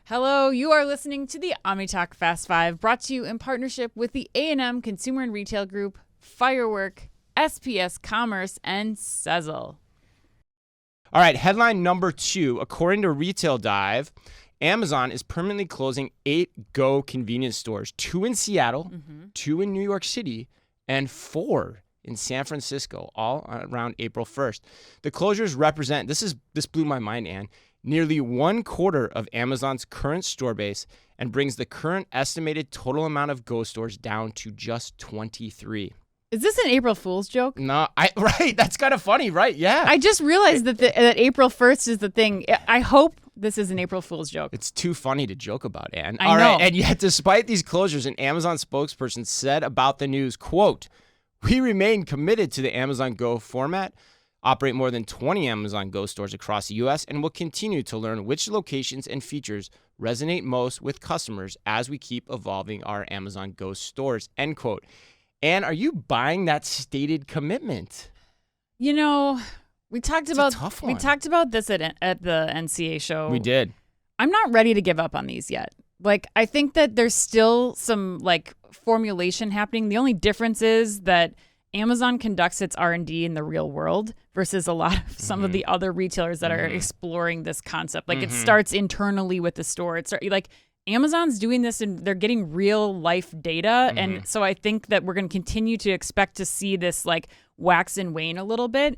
Hello, you are listening to the OmniTalk Fast 5, brought to you in partnership with the A&M Consumer and Retail Group, Firework, SPS Commerce, and Sezzle. All right, headline number 2. According to Retail Dive, Amazon is permanently closing 8 Go convenience stores, 2 in Seattle, 2 in New York City, and 4 in San Francisco, all around April 1st. The closures represent, this blew my mind, Ann, nearly 1/4 of Amazon's current store base and brings the current estimated total amount of Go stores down to just 23. Is this an April Fool's joke? No, right, that's kind of funny, right? Yeah. I just realized that April 1st is the thing. I hope this is an April Fool's joke. It's too funny to joke about, Ann. I know. Right, and yet despite these closures, an Amazon spokesperson said about the news, quote, "We remain committed to the Amazon Go format, operate more than 20 Amazon Go stores across the U.S., and will continue to learn which locations and features resonate most with customers as we keep evolving our Amazon Go stores," end quote. And are you buying that stated commitment? You know, we talked It's about a tough one. we talked about this at the NCA show. We did. I'm not ready to give up on these yet. Like, I think that there's still some formulation happening. The only difference is that Amazon conducts its R&D in the real world versus a lot of some of the other retailers that are exploring this concept. Like, it starts internally with the store. It's like Amazon's doing this and they're getting real life data. And so I think that we're going to continue to expect to see this wax and wane a little bit.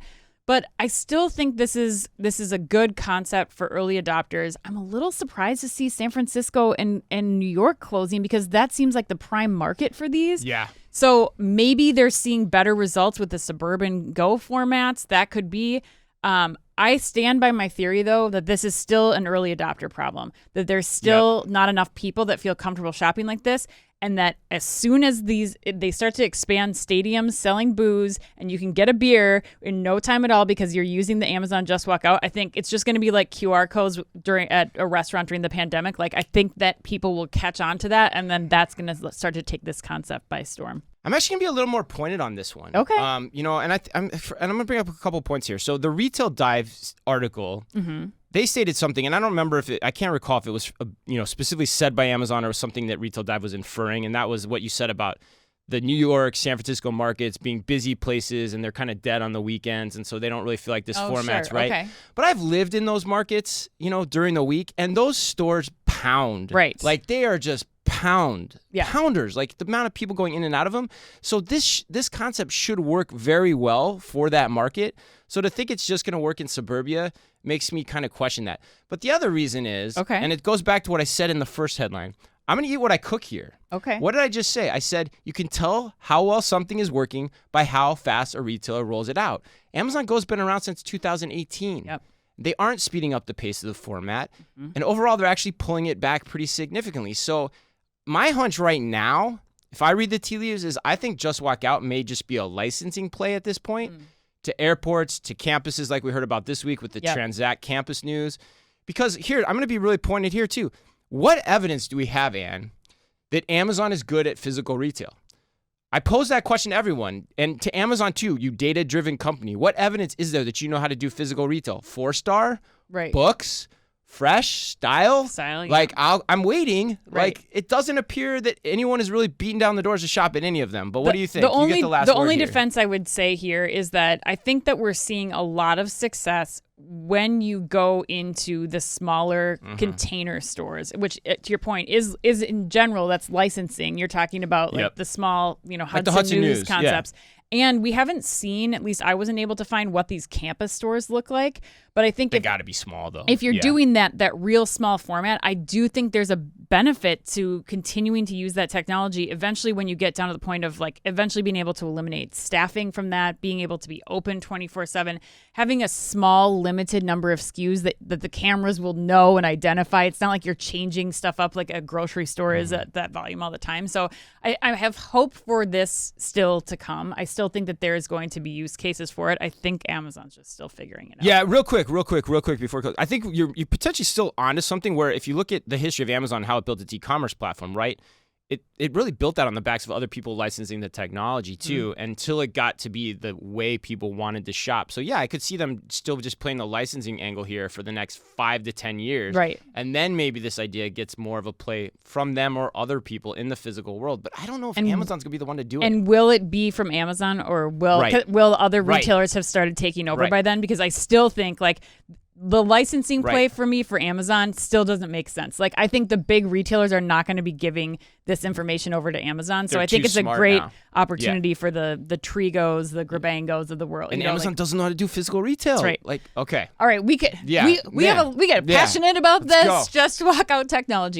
But I still think this is a good concept for early adopters. I'm a little surprised to see San Francisco and New York closing because that seems like the prime market for these. Yeah. So maybe they're seeing better results with the suburban Go formats. That could be. I stand by my theory, though, that this is still an early adopter problem, that there's still not enough people that feel comfortable shopping like this. And that as soon as they start to expand stadiums selling booze and you can get a beer in no time at all because you're using the Amazon Just Walk Out, I think it's just going to be like QR codes at a restaurant during the pandemic. I think that people will catch on to that, and then that's going to start to take this concept by storm. I'm actually going to be a little more pointed on this one. Okay. I'm going to bring up a couple points here. So the Retail Dive article, they stated something, and I don't remember I can't recall if it was, specifically said by Amazon or something that Retail Dive was inferring, and that was what you said about the New York, San Francisco markets being busy places, and they're kind of dead on the weekends, and so they don't really feel like this format's right. Okay. But I've lived in those markets, during the week, and those stores pound. Right. Like, they are just pounders, like the amount of people going in and out of them. So this concept should work very well for that market. So to think it's just going to work in suburbia makes me kind of question that. But the other reason is, and it goes back to what I said in the first headline, I'm going to eat what I cook here. Okay. What did I just say? I said you can tell how well something is working by how fast a retailer rolls it out. Amazon Go's been around since 2018. Yep. They aren't speeding up the pace of the format. And overall, they're actually pulling it back pretty significantly. So my hunch right now, if I read the tea leaves, is I think Just Walk Out may just be a licensing play at this point to airports, to campuses like we heard about this week with the Transact campus news. Because here, I'm going to be really pointed here too. What evidence do we have, Ann, that Amazon is good at physical retail? I pose that question to everyone, and to Amazon too, you data-driven company. What evidence is there that you know how to do physical retail? 4-star? Right. Books? Fresh? Style? Yeah. I'm waiting. Right. It doesn't appear that anyone is really beating down the doors to shop at any of them. But what do you think? You get the last the word only here. defense I would say here is that I think that we're seeing a lot of success when you go into the smaller container stores, which to your point is in general, that's licensing. You're talking about the small, Hudson News concepts. Yeah. And we haven't seen, at least I wasn't able to find what these campus stores look like. But I think they got to be small, though. If you're doing that real small format, I do think there's a benefit to continuing to use that technology eventually when you get down to the point of eventually being able to eliminate staffing from that, being able to be open 24/7, having a small limited number of SKUs that the cameras will know and identify. It's not like you're changing stuff up like a grocery store is at that volume all the time. So I have hope for this still to come. I still think that there is going to be use cases for it. I think Amazon's just still figuring it out. Yeah, real quick before I think you're potentially still onto something where if you look at the history of Amazon, how it built its e-commerce platform, right? it really built that on the backs of other people licensing the technology too, until it got to be the way people wanted to shop. So yeah, I could see them still just playing the licensing angle here for the next 5 to 10 years. Right. And then maybe this idea gets more of a play from them or other people in the physical world. But I don't know if Amazon's going to be the one to do it. And will it be from Amazon, or will other retailers have started taking over by then? Because I still think like the licensing play for me for Amazon still doesn't make sense. Like, I think the big retailers are not going to be giving this information over to Amazon. So I think it's a great opportunity for the Trigos, the Grabangos of the world. And Amazon doesn't know how to do physical retail. That's right. Like, okay. All right, we get passionate about this. Just Walk Out Technology.